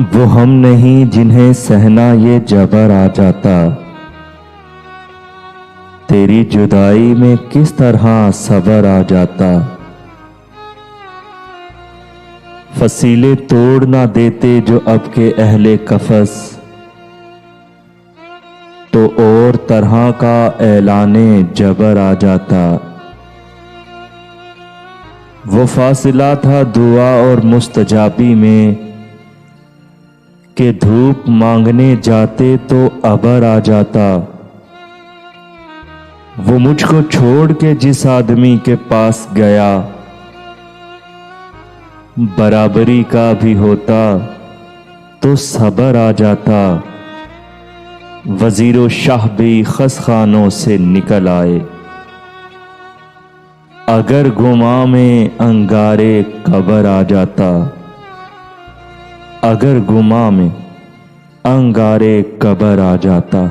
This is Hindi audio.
वो हम नहीं जिन्हें सहना ये जबर आ जाता। तेरी जुदाई में किस तरह सबर आ जाता। फसीले तोड़ ना देते जो अब के अहले कफस, तो और तरह का ऐलाने जबर आ जाता। वो फासिला था दुआ और मुस्तजाबी में, कि धूप मांगने जाते तो अबर आ जाता। वो मुझको छोड़ के जिस आदमी के पास गया, बराबरी का भी होता तो सबर आ जाता। वजीरो शाह भी खस खानों से निकल आए, अगर गुमा में अंगारे कबर आ जाता। अगर गुमा में अंगारे कबर आ जाता।